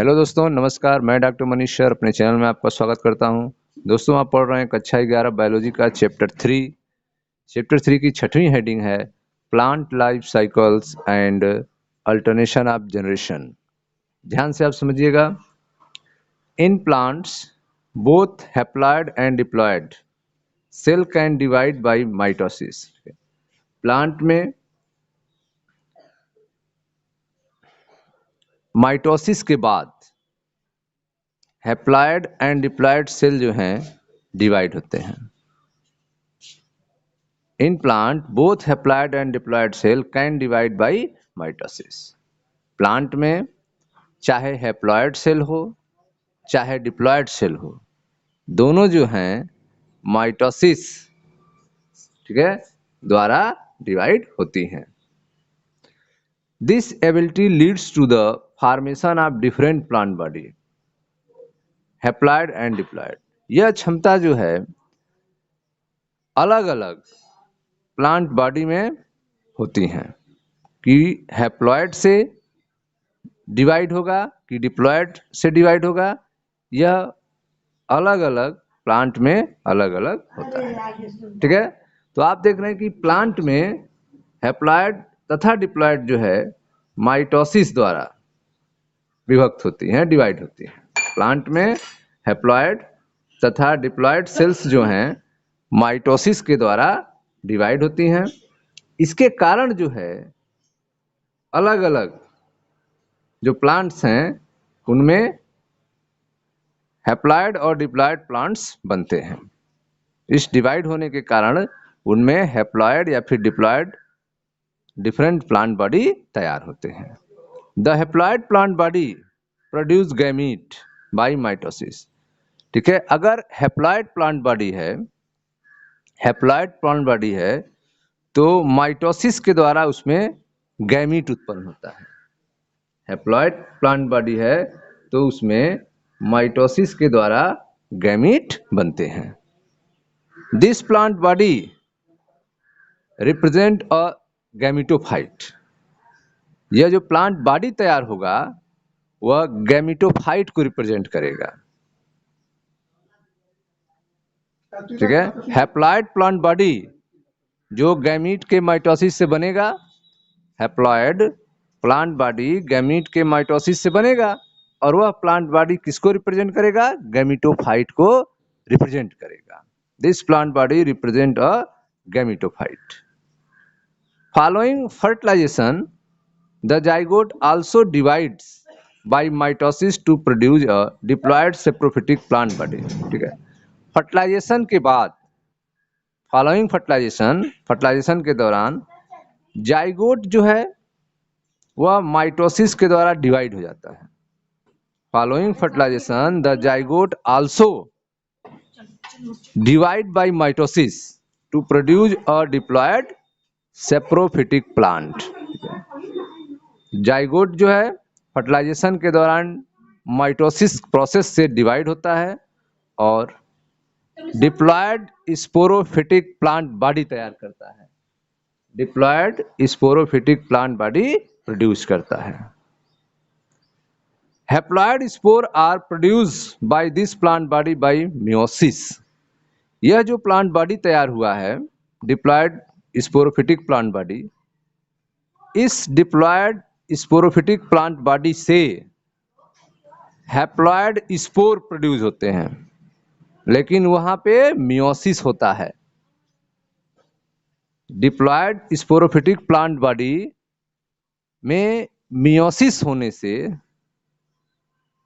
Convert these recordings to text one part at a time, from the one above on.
Hello दोस्तों, नमस्कार। मैं डॉक्टर मनीष सर अपने चैनल में आपका स्वागत करता हूं। दोस्तों, आप पढ़ रहे हैं कक्षा 11 बायोलॉजी का चैप्टर 3 की 6वीं हेडिंग है plant life cycles and alternation of generation. ध्यान से आप समझिएगा। In plants both haploid and diploid cell can divide by mitosis. Plant में माइटोसिस के बाद हैप्लॉयड एंड डिप्लॉयड सेल जो हैं डिवाइड होते हैं। In plant both haploid and diploid cell can divide by mitosis. Plant में चाहे हैप्लॉयड सेल हो चाहे डिप्लॉयड सेल हो, दोनों जो हैं माइटोसिस, ठीक है, द्वारा डिवाइड होती हैं। This ability leads to the formation of different plant body, haploid and diploid. यह क्षमता जो है अलग अलग प्लांट बॉडी में होती हैं कि हैप्लॉयड से डिवाइड होगा कि डिप्लॉयड से डिवाइड होगा। यह अलग अलग प्लांट में अलग अलग होता है, ठीक है। तो आप देख रहे हैं कि प्लांट में हैप्लॉयड तथा डिप्लॉयड जो है माइटोसिस द्वारा विभक्त होती हैं, डिवाइड होती हैं। प्लांट में हैप्लॉयड तथा डिप्लॉयड सेल्स जो हैं माइटोसिस के द्वारा डिवाइड होती हैं। इसके कारण जो है अलग अलग जो प्लांट्स हैं उनमें हैप्लॉयड और डिप्लॉयड प्लांट्स बनते हैं। इस डिवाइड होने के कारण उनमें हैप्लॉयड या फिर डिप्लॉयड डिफरेंट प्लांट बॉडी तैयार होते हैं। The haploid plant body produce gamete by mitosis. ठीक है, अगर हैप्लॉयड प्लांट बॉडी है तो माइटोसिस के द्वारा उसमें गैमीट उत्पन्न होता है। हैप्लॉयड प्लांट बॉडी है तो उसमें माइटोसिस के द्वारा गैमीट बनते हैं। This plant body represent a gametophyte. यह जो प्लांट बॉडी तैयार होगा वह गैमीटोफाइट को रिप्रेजेंट करेगा, ठीक है। हैप्लॉयड प्लांट बॉडी जो गैमीट के माइटोसिस से बनेगा, हैप्लॉयड प्लांट बॉडी गैमीट के माइटोसिस से बनेगा और वह प्लांट बॉडी किसको रिप्रेजेंट करेगा? गैमीटोफाइट को रिप्रेजेंट करेगा। This plant body represent a gametophyte. Following fertilization the zygote also divides by mitosis to produce a diploid sporophytic plant body. ठीक है, फर्टिलाइजेशन के बाद, फॉलोइंग फर्टिलाइजेशन के दौरान जाइगोट जो है वह माइटोसिस के द्वारा डिवाइड हो जाता है। Following fertilization the zygote also divide by mitosis to produce a diploid sporophytic plant. Zygote जो है फर्टिलाइजेशन के दौरान माइटोसिस प्रोसेस से डिवाइड होता है और डिप्लॉयड स्पोरोफिटिक प्लांट बॉडी तैयार करता है, diploid sporophytic plant body produce करता है। Haploid spore are produce by this plant body by meiosis. यह जो प्लांट बॉडी तैयार हुआ है डिप्लॉयड स्पोरोफिटिक प्लांट बॉडी, इस डिप्लॉयड स्पोरोफिटिक प्लांट बॉडी से हैप्लॉयड स्पोर प्रोड्यूस होते हैं, लेकिन वहां पे मियोसिस होता है। डिप्लॉयड स्पोरोफिटिक प्लांट बॉडी में मियोसिस होने से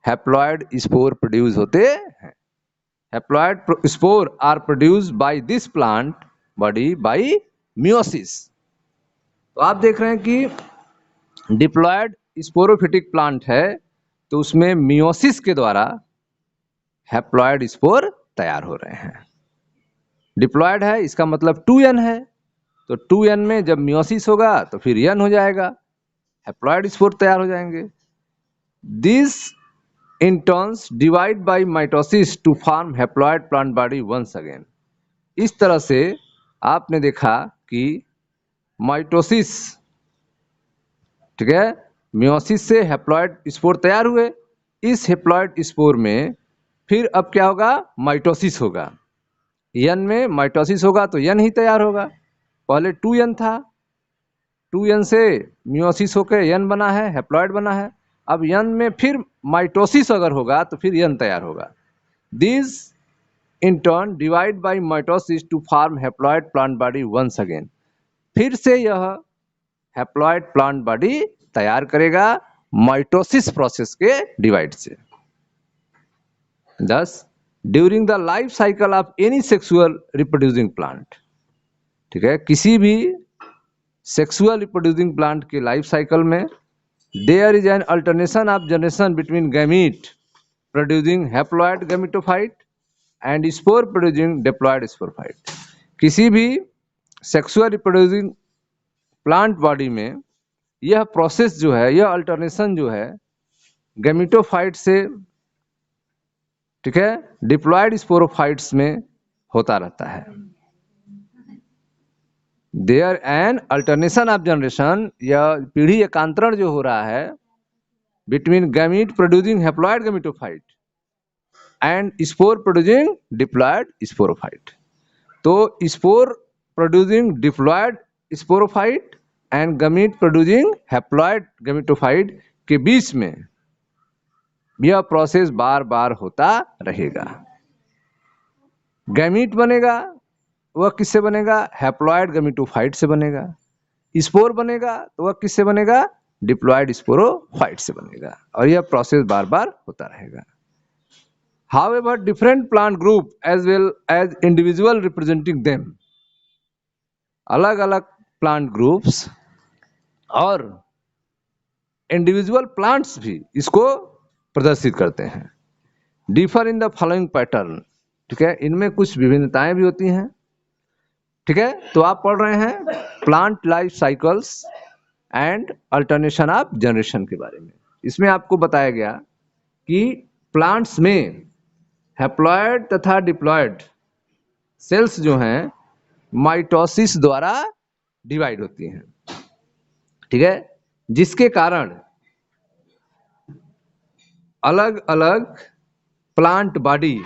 हैप्लॉयड स्पोर प्रोड्यूस होते हैं। Haploid spore are produce by this plant body by meiosis. तो आप देख रहे हैं कि डिप्लॉयड स्पोरोफिटिक प्लांट है तो उसमें मियोसिस के द्वारा हैप्लॉयड स्पोर तैयार हो रहे हैं। डिप्लॉयड है इसका मतलब 2n है, तो 2n में जब मियोसिस होगा तो फिर n हो जाएगा, हैप्लॉयड स्पोर तैयार हो जाएंगे। This in turns divide by mitosis to form haploid plant body once again. इस तरह से आपने देखा कि माइटोसिस, ठीक है, मियोसिस से हैप्लॉयड स्पोर तैयार हुए, इस हेप्लॉइड स्पोर में फिर अब क्या होगा, माइटोसिस होगा। यन में माइटोसिस होगा तो यन ही तैयार होगा। पहले 2n था, 2n से मियोसिस होकर यन बना है, हेप्लॉइड बना है। अब यन में फिर माइटोसिस अगर होगा तो फिर यन तैयार होगा। This in turn divide by mitosis to form haploid plant body once again. फिर से यह हेप्लॉइड प्लांट बॉडी तैयार करेगा माइटोसिस प्रोसेस के डिवाइड से। Thus, during the life cycle of any sexual reproducing plant, ठीक है, किसी भी सेक्सुअल रिप्रोड्यूसिंग प्लांट के लाइफ साइकिल में there is an alternation of generation between gamete producing haploid gametophyte and spore producing diploid sporophyte. किसी भी sexual reproducing plant body में यह प्रोसेस जो है, यह अल्टरनेशन जो है गैमेटोफाइट से, ठीक है, डिप्लॉइड स्पोरोफाइट्स में होता रहता है। There an alternation of generation, या पीढ़ी एकांतरण जो हो रहा है between gamete producing haploid gametophyte and spore producing diploid sporophyte. तो spore producing diploid sporophyte and gamete producing haploid gametophyte के बीच में यह प्रोसेस बार बार होता रहेगा। गैमीट बनेगा, वह किससे बनेगा, हैप्लॉइड गैमेटोफाइट से बनेगा। स्पोर बनेगा तो वह किससे बनेगा, डिप्लॉइड स्पोरोफाइट से बनेगा, और यह प्रोसेस बार बार होता रहेगा। However different plant group as well as individual representing them, अलग अलग प्लांट ग्रुप्स और इंडिविजुअल प्लांट्स भी इसको प्रदर्शित करते हैं। Differ in the following pattern, ठीक है, इनमें कुछ विभिन्नताएं भी होती हैं। ठीक है, तो आप पढ़ रहे हैं plant life cycles and alternation of generation के बारे में। इसमें आपको बताया गया कि प्लांट्स में हैप्लॉइड तथा डिप्लॉइड सेल्स जो हैं माइटोसिस द्वारा डिवाइड होती हैं, ठीक है, जिसके कारण अलग अलग प्लांट बॉडी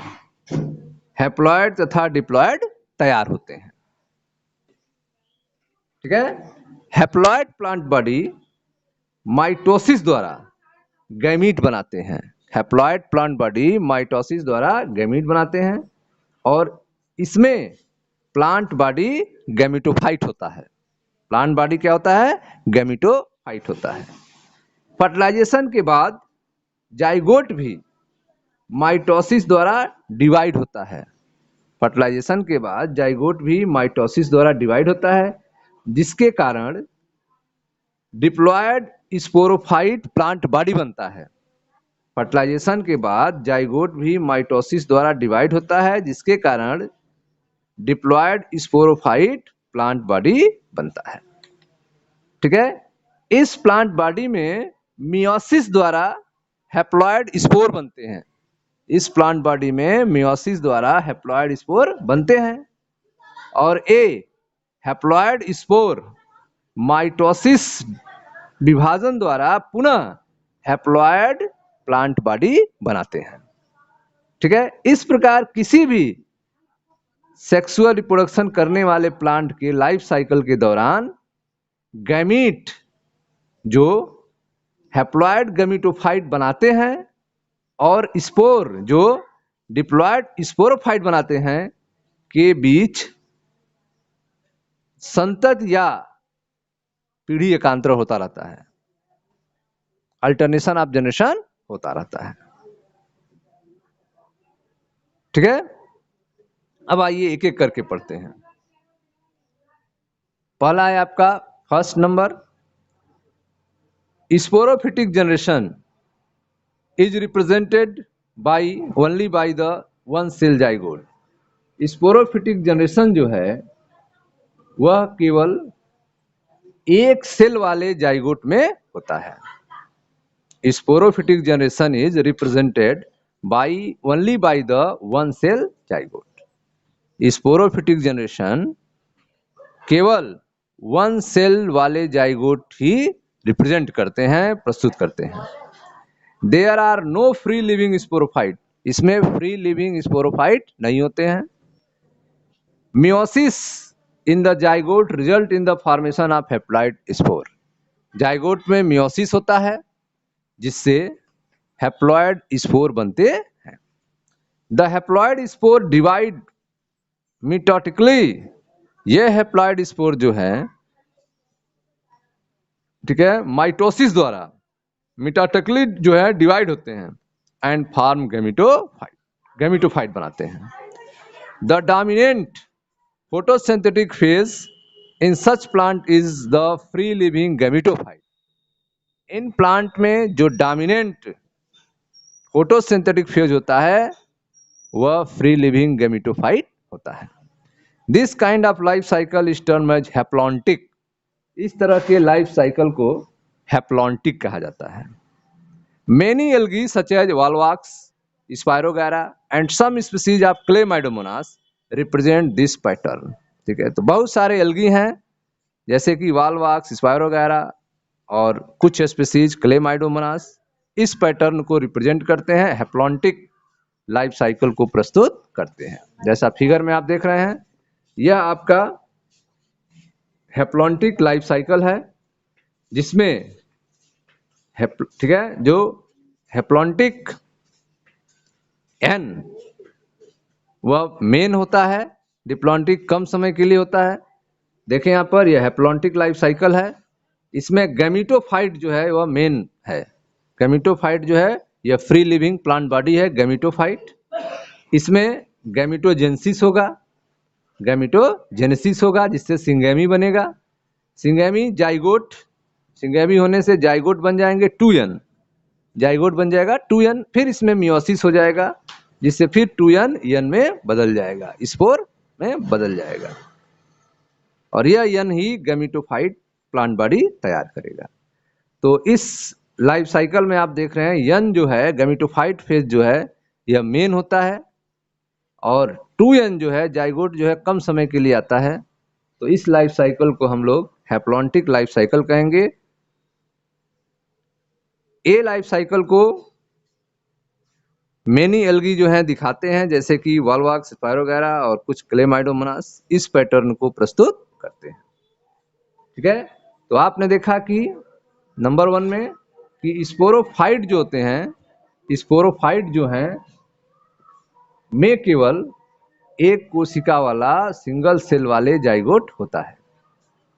हैप्लॉइड तथा डिप्लॉइड तैयार होते हैं। ठीक है, हैप्लॉइड प्लांट बॉडी माइटोसिस द्वारा गैमीट बनाते हैं। हैप्लॉइड प्लांट बॉडी माइटोसिस द्वारा गैमीट बनाते हैं, और इसमें प्लांट बॉडी गैमेटोफाइट होता है। प्लांट बॉडी क्या होता है, गैमेटोफाइट होता है। फर्टिलाइजेशन के बाद जाइगोट भी माइटोसिस द्वारा डिवाइड होता है। फर्टिलाइजेशन के बाद जाइगोट भी माइटोसिस द्वारा डिवाइड होता है, जिसके कारण डिप्लॉयड स्पोरोफाइट प्लांट बॉडी बनता है। फर्टिलाइजेशन के बाद जाइगोट भी माइटोसिस द्वारा डिवाइड होता है, जिसके कारण डिप्लॉयड स्पोरोफाइट प्लांट बॉडी बनता है। ठीक है, इस प्लांट बॉडी में मियोसिस द्वारा हैप्लॉइड स्पोर बनते हैं। इस प्लांट बॉडी में मियोसिस द्वारा हैप्लॉइड स्पोर बनते हैं, और ए हैप्लॉइड स्पोर माइटोसिस विभाजन द्वारा पुनः हैप्लॉइड प्लांट बॉडी बनाते हैं। ठीक है, इस प्रकार किसी भी सेक्सुअल रिप्रोडक्शन करने वाले प्लांट के लाइफ साइकिल के दौरान गैमीट जो हैप्लॉइड गैमेटोफाइट बनाते हैं और स्पोर जो डिप्लॉयड स्पोरोफाइट बनाते हैं के बीच संतत या पीढ़ी एकांतर होता रहता है, अल्टरनेशन ऑफ जनरेशन होता रहता है। ठीक है, अब आइए एक एक करके पढ़ते हैं। पहला है आपका first number, sporophytic generation is represented by only by the one cell zygote. Sporophytic generation जो है वह केवल एक सेल वाले जाइगोट में होता है। Sporophytic generation is represented by only by the one cell zygote. Sporophytic generation केवल वन सेल वाले जाइगोट ही रिप्रेजेंट करते हैं, प्रस्तुत करते हैं। There are no free living sporophyte, इसमें फ्री लिविंग स्पोरोफाइट नहीं होते हैं। Meiosis in the zygote result in the formation of haploid spore, zygote में मियोसिस होता है जिससे हैप्लॉइड स्पोर बनते हैं। The haploid spore divide mitotically, ये हैप्लॉइड स्पोर जो है, ठीक है, माइटोसिस द्वारा मिटोटिकली जो है डिवाइड होते हैं एंड फॉर्म गैमेटोफाइट, गैमेटोफाइट बनाते हैं। The dominant photosynthetic phase in such plant is the free living gametophyte, in plant में जो डोमिनेंट फोटोसिंथेटिक फेज होता है वह फ्री लिविंग गैमेटोफाइट होता है। This kind of life cycle is termed as haplontic, इस तरह के लाइफ साइकिल को हैप्लॉन्टिक कहा जाता है। Many algae such as Volvox, Spirogyra and some species of Chlamydomonas represent this pattern, ठीक है। तो बहुत सारे एल्गी हैं जैसे कि वॉलवॉक्स, स्पायरोगैरा और कुछ स्पीसीज क्लेमाइडोमोनास, इस पैटर्न को रिप्रेजेंट करते हैं, हैप्लॉन्टिक लाइफ साइकिल को प्रस्तुत करते हैं। जैसा फिगर में आप देख रहे हैं, यह आपका हैप्लॉन्टिक लाइफ साइकिल है जिसमें ठीक है, जो हैप्लॉन्टिक एन वह मेन होता है, डिप्लॉन्टिक कम समय के लिए होता है। देखें यहाँ पर, यह हैप्लॉन्टिक लाइफ साइकिल है, इसमें गैमेटोफाइट जो है वह मेन है। गैमेटोफाइट जो है यह फ्री लिविंग प्लांट बॉडी है गैमेटोफाइट, इसमें गैमेटोजेनेसिस होगा, गैमेटोजेनेसिस होगा जिससे सिंगेमी बनेगा, सिंगेमी जाइगोट, सिंगेमी होने से जाइगोट बन जाएंगे 2n, जाइगोट बन जाएगा 2n, फिर इसमें मियोसिस हो जाएगा जिससे फिर 2n n में बदल जाएगा, स्पोर में बदल जाएगा, और यह n ही गैमेटोफाइट प्लांट बॉडी तैयार करेगा। तो इस लाइफ साइकिल में आप देख रहे हैं n जो है गैमेटोफाइट फेज जो है यह मेन होता है, और 2n जो है जाइगोट जो है कम समय के लिए आता है। तो इस लाइफ साइकिल को हम लोग हैप्लॉन्टिक लाइफ साइकिल कहेंगे। ए लाइफ साइकिल को मेनी एल्गी जो है दिखाते हैं जैसे कि वॉलवॉक्स, स्पायरोगैरा और कुछ क्लेमाइडोमोनास, इस पैटर्न को प्रस्तुत करते हैं, ठीक है। तो आपने देखा कि नंबर 1 में कि स्पोरोफाइट जो होते हैं, स्पोरोफाइट जो हैं में केवल एक कोशिका वाला सिंगल सेल वाले जाइगोट होता है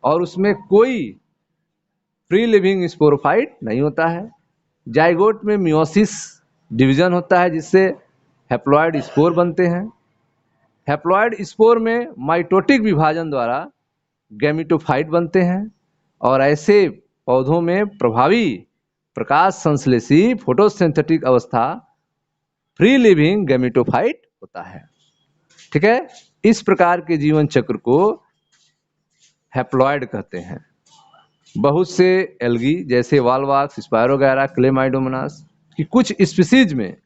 और उसमें कोई फ्री लिविंग स्पोरोफाइट नहीं होता है। जाइगोट में मियोसिस डिवीजन होता है जिससे हैप्लॉइड स्पोर बनते हैं। हैप्लॉइड स्पोर में माइटोटिक विभाजन द्वारा गैमेटोफाइट बनते हैं और ऐसे पौधों में प्रभावी प्रकाश संश्लेषी फोटोसिंथेटिक अवस्था फ्री लिविंग गैमेटोफाइट होता है, ठीक है। इस प्रकार के जीवन चक्र को हैप्लॉइड कहते हैं। बहुत से एल्गी जैसे वॉलवॉक्स, स्पायरोगैरा, क्लेमाइडोमोनास की कुछ स्पीसीज में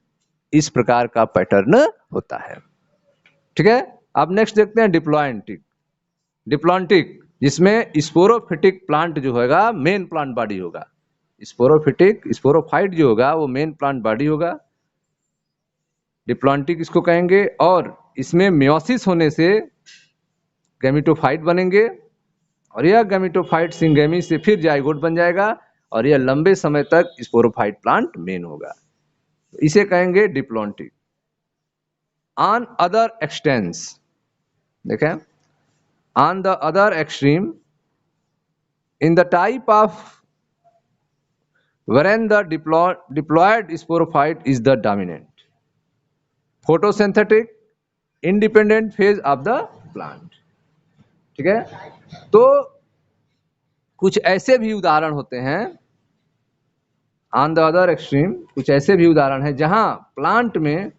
इस प्रकार का पैटर्न होता है, ठीक है। अब नेक्स्ट देखते हैं डिप्लॉन्टिक। डिप्लॉन्टिक जिसमें स्पोरोफिटिक प्लांट जो होगा मेन प्लांट बॉडी होगा, स्पोरोफिटिक स्पोरोफाइट जो होगा वो मेन प्लांट बॉडी होगा, डिप्लॉन्टिक इसको कहेंगे। और इसमें मियोसिस होने से गैमेटोफाइट बनेंगे और यह गैमेटोफाइट सिंगेमी से फिर जाइगोट बन जाएगा और यह लंबे समय तक स्पोरोफाइट प्लांट मेन होगा, इसे कहेंगे डिप्लॉन्टिक। ऑन अदर एक्सटेंस, देखें, on the other extreme in the type of wherein the diploid sporophyte is the dominant photosynthetic independent phase of the plant, ठीक है। तो कुछ ऐसे भी उदाहरण होते हैं ऑन द अदर एक्सट्रीम, कुछ ऐसे भी उदाहरण हैं जहां प्लांट में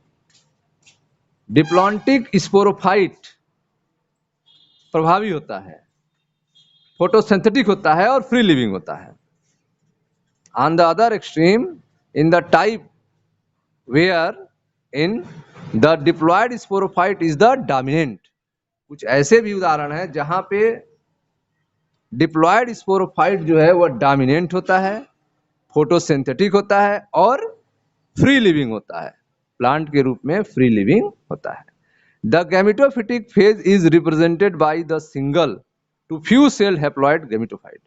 डिप्लॉन्टिक स्पोरोफाइट प्रभावी होता है, फोटोसिंथेटिक होता है और फ्री लिविंग होता है। On the other extreme, in the type where in the diploid sporophyte is the dominant, कुछ ऐसे भी उदाहरण हैं जहां पे डिप्लॉयड स्पोरोफाइट जो है वह डोमिनेंट होता है, फोटोसिंथेटिक होता है और फ्री लिविंग होता है, प्लांट के रूप में फ्री लिविंग होता है। The gametophytic phase is represented by the single to few cell haploid gametophyte.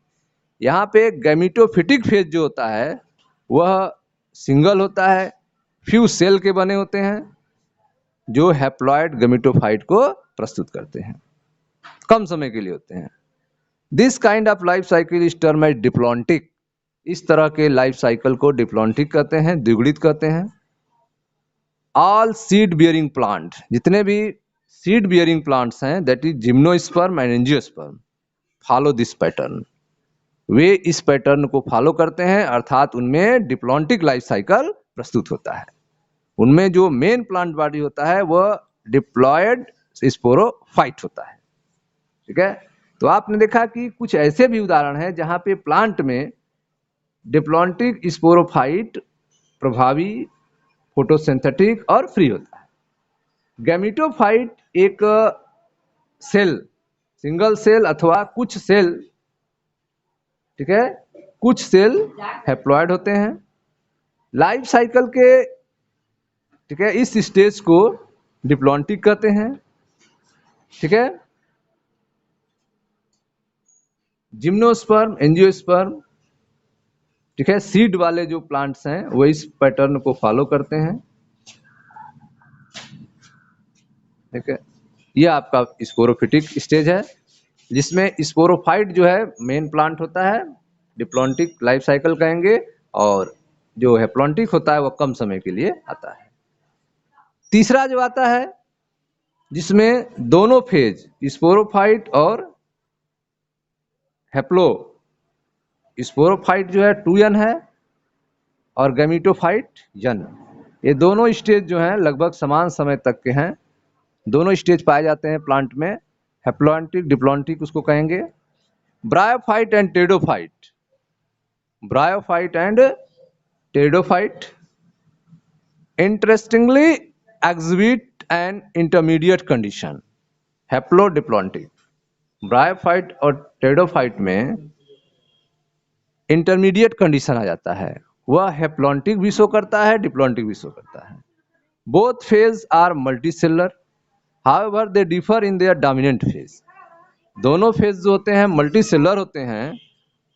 यहाँ पे गैमेटोफिटिक फेज जो होता है वह सिंगल होता है, फ्यू सेल के बने होते हैं, जो हैप्लॉइड गैमेटोफाइट को प्रस्तुत करते हैं, कम समय के लिए होते हैं। This kind of life cycle is term as diplontic. इस तरह के लाइफ साइकिल को डिप्लॉन्टिक कहते हैं, द्विगुणित कहते हैं। ऑल सीड बियरिंग प्लांट, जितने भी सीड बियरिंग प्लांट्स हैं, that is gymnosperm and angiosperm, follow this pattern. वे इस पैटर्न को फॉलो करते हैं, अर्थात उनमें डिप्लॉन्टिक लाइफ साइकिल प्रस्तुत होता है। उनमें जो मेन प्लांट बॉडी होता है वह डिप्लॉयड स्पोरोफाइट होता है। ठीक है, तो आपने देखा कि कुछ ऐसे भी उदाहरण हैं जहां पे प्लांट में डिप्लॉन्टिक स्पोरोफाइट प्रभावी, फोटोसिंथेटिक और फ्री होता है। गैमेटोफाइट एक सेल, सिंगल सेल अथवा कुछ सेल, ठीक है, कुछ सेल हैप्लॉइड होते हैं। लाइफ साइकिल के, ठीक है, इस स्टेज को डिप्लॉन्टिक कहते हैं। ठीक है, जिम्नोस्पर्म, एंजियोस्पर्म, ठीक है, सीड वाले जो प्लांट्स हैं वो इस पैटर्न को फॉलो करते हैं। ठीक है, ये आपका स्पोरोफिटिक स्टेज है, जिसमें स्पोरोफाइट जो है मेन प्लांट होता है, डिप्लॉन्टिक लाइफ साइकिल कहेंगे, और जो हैप्लॉन्टिक होता है वो कम समय के लिए आता है। तीसरा जो आता है जिसमें दोनों फेज स्पोरोफाइट और हैप्लो, स्पोरोफाइट जो है 2n है और गैमेटोफाइट n। ये दोनों स्टेज जो हैं लगभग समान समय तक के हैं। दोनों स्टेज पाए जाते हैं प्लांट में, हैप्लॉन्टिक डिप्लॉन्टिक उसको कहेंगे। Bryophyte and pteridophyte, bryophyte and pteridophyte interestingly exhibit an intermediate condition, haplodiplontic. Bryophyte और टेरिडोफाइट में इंटरमीडिएट कंडीशन आ जाता है, वह हैप्लॉन्टिक भी शो करता है, डिप्लॉन्टिक भी शो करता है। Both phase are multicellular, however they differ in their dominant phase. दोनों फेज जो होते हैं मल्टीसेलर होते हैं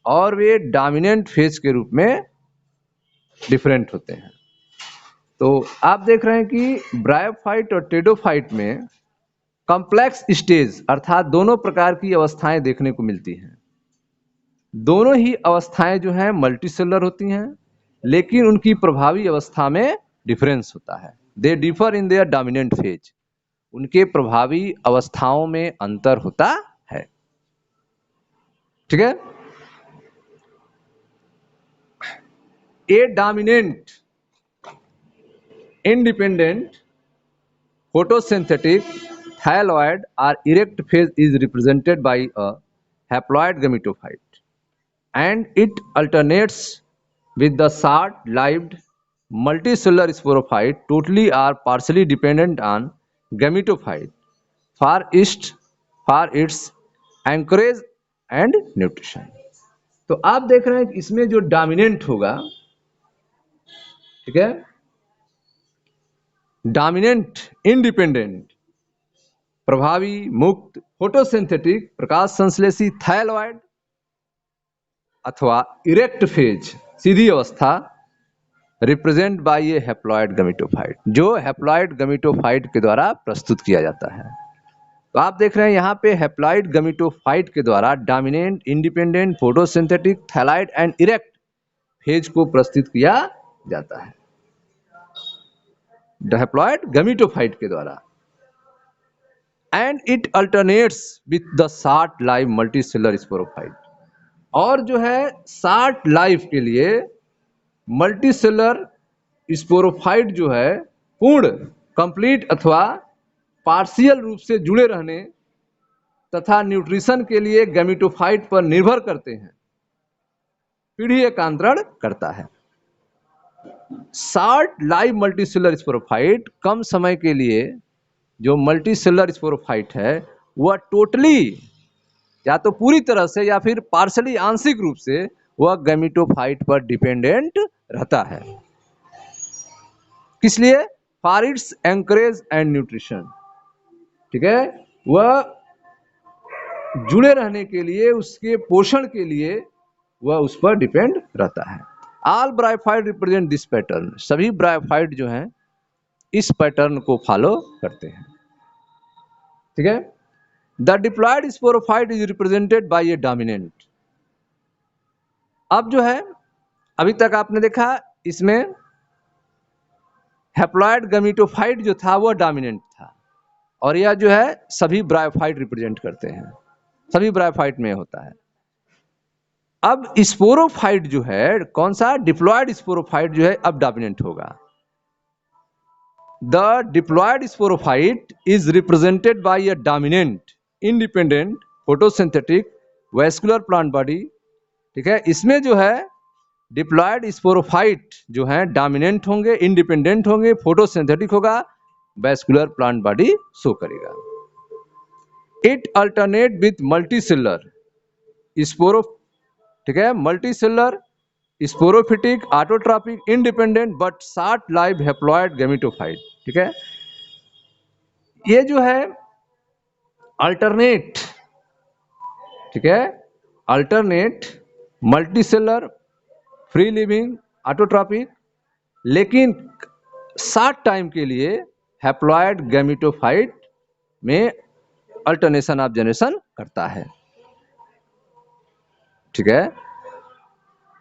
और वे डोमिनेंट फेज के रूप में डिफरेंट होते हैं। तो आप देख रहे हैं कि ब्रायोफाइट और टेरिडोफाइट में कॉम्प्लेक्स स्टेज अर्थात दोनों प्रकार की अवस्थाएं देखने को मिलती हैं। दोनों ही अवस्थाएं जो हैं मल्टीसेलर होती हैं, लेकिन उनकी प्रभावी अवस्था में डिफरेंस होता है। दे differ in their dominant phase, उनके प्रभावी अवस्थाओं में अंतर होता है। ठीक है, ए dominant independent photosynthetic thyroid or erect phase is represented by a haploid gametophyte, and it alternates with the short-lived multicellular sporophyte, totally or partially dependent on gametophyte for its anchorage and nutrition। तो आप देख रहे हैं कि इसमें जो dominant होगा, ठीक है, डोमिनेंट इंडिपेंडेंट प्रभावी मुक्त फोटोसिंथेटिक प्रकाश संश्लेषी थायरॉइड अथवा इरेक्ट फेज सीधी अवस्था रिप्रेजेंट बाय ये हैप्लॉइड गैमेटोफाइट, जो हैप्लॉइड गैमेटोफाइट के द्वारा प्रस्तुत किया जाता है। तो आप देख रहे हैं यहाँ पे हैप्लॉइड गैमेटोफाइट के द्वारा dominant independent photosynthetic thyroid and erect phase को प्रस्तुत किया जाता है हैप्लॉइड गैमेटोफाइट के द्वारा। And it alternates with the short life multicellular sporophyte, और जो है शॉर्ट लाइफ के लिए मल्टीसेलर स्पोरोफाइट जो है पूर्ण, कंप्लीट अथवा पार्शियल रूप से जुड़े रहने तथा न्यूट्रिशन के लिए गैमेटोफाइट पर निर्भर करते हैं, पीढ़ी एकांतरण करता है। शॉर्ट लाइफ मल्टीसेलर स्पोरोफाइट कम समय के लिए जो मल्टीसेलर स्पोरोफाइट है वह टोटली या तो पूरी तरह से या फिर पार्शली आंशिक रूप से वह गैमेटोफाइट पर डिपेंडेंट रहता है। किस लिए? For its anchorage and nutrition, ठीक है, वह जुड़े रहने के लिए, उसके पोषण के लिए वह उस पर डिपेंड रहता है। All bryophyte represent this pattern, सभी ब्रायोफाइट जो हैं इस पैटर्न को फॉलो करते हैं, ठीक है। The diploid sporophyte is represented by a dominant. अब जो है, अभी तक आपने देखा इसमें हैप्लॉयड गमीटोफाइट जो था वह डोमिनेंट था, और यह जो है सभी ब्रायोफाइट रिप्रेजेंट करते हैं, सभी ब्रायोफाइट में होता है। अब स्पोरोफाइट जो है, कौन सा? डिप्लॉयड स्पोरोफाइट जो है अब डोमिनेंट होगा। The diploid sporophyte is represented by a dominant independent photosynthetic vascular plant body, ठीक है। इसमें जो है डिप्लॉयड स्पोरोफाइट जो है डोमिनेंट होंगे, इंडिपेंडेंट होंगे, फोटोसिंथेटिक होगा, वैस्कुलर प्लांट बॉडी शो करेगा। इट अल्टरनेट विथ मल्टीसेलर स्पोरो, ठीक है, multicellular sporophytic autotrophic independent but short live haploid gametophyte, ठीक है। ये जो है अल्टरनेट, ठीक है, alternate multicellular free living autotrophic, लेकिन शॉर्ट टाइम के लिए हैप्लॉयड गैमेटोफाइट में अल्टरनेशन ऑफ जनरेशन करता है, ठीक है।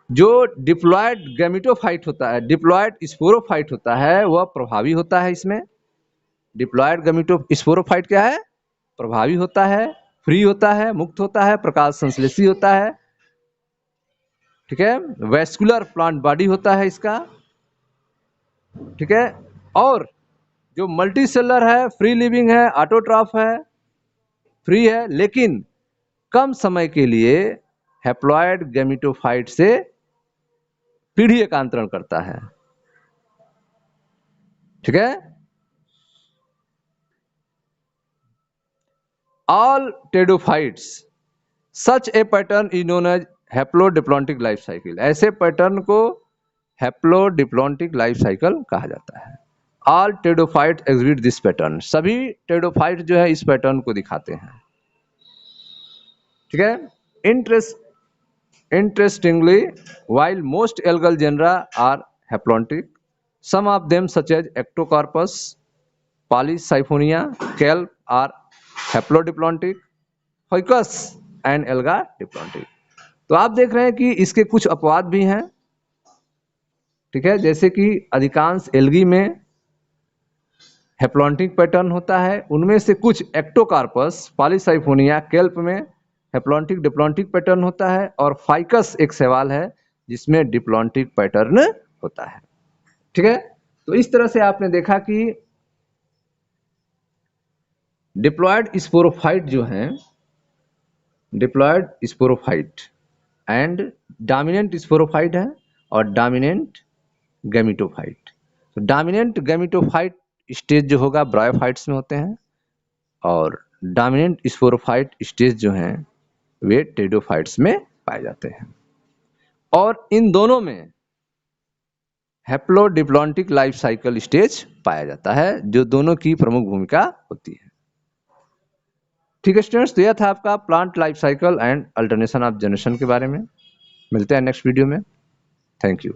जो डिप्लॉयड गैमेटोफाइट होता है, डिप्लॉयड स्पोरोफाइट होता है, वह प्रभावी होता है। इसमें डिप्लॉयड गैमेटो स्पोरोफाइट क्या है? प्रभावी होता है, फ्री होता है, मुक्त होता है, प्रकाश संश्लेषी होता है, ठीक है, वैस्कुलर प्लांट बॉडी होता है इसका, ठीक है। और जो मल्टीसेलर है, फ्री लिविंग है, ऑटोट्रॉफ है, फ्री है, लेकिन कम समय के लिए हैप्लॉयड गैमेटोफाइट से पीढ़ी एकांतरण करता है, ठीक है। All pteridophytes such a pattern is known as haplodiplontic life cycle, ऐसे पैटर्न को हैप्लोडिप्लॉन्टिक लाइफ साइकिल कहा जाता है। All pteridophyte exhibit this pattern, सभी टेडोफाइट जो है इस पैटर्न को दिखाते हैं, ठीक है। Interestingly, while most algal genera are haplontic, some of them such as Ectocarpus, Polysiphonia, kelp are haplodiplontic, Fucus and alga diplontic। तो आप देख रहे हैं कि इसके कुछ अपवाद भी हैं, ठीक है, जैसे कि अधिकांश एल्गी में हैप्लॉन्टिक पैटर्न होता है, उनमें से कुछ एक्टोकार्पस, पॉलीसाइफोनिया, केल्प में हैप्लॉन्टिक डिप्लॉन्टिक पैटर्न होता है, और फाइकस एक सवाल है जिसमें डिप्लॉन्टिक पैटर्न होता है, ठीक है। तो इस तरह से आपने देखा कि डिप्लॉयड स्पोरोफाइट जो हैं, diploid sporophyte and dominant sporophyte है और डोमिनेंट गैमेटोफाइट। तो डोमिनेंट गैमेटोफाइट स्टेज जो होगा ब्रायोफाइट्स में होते हैं, और डोमिनेंट स्पोरोफाइट स्टेज जो हैं वे टेडोफाइट्स में पाए जाते हैं, और इन दोनों में हैप्लोडिप्लॉन्टिक लाइफ साइकिल स्टेज पाया जाता है, जो दोनों की प्रमुख भूमिका होती है, ठीक है स्टूडेंट्स। तो यह था आपका plant life cycle and alternation of generation के बारे में। मिलते हैं नेक्स्ट वीडियो में। Thank you.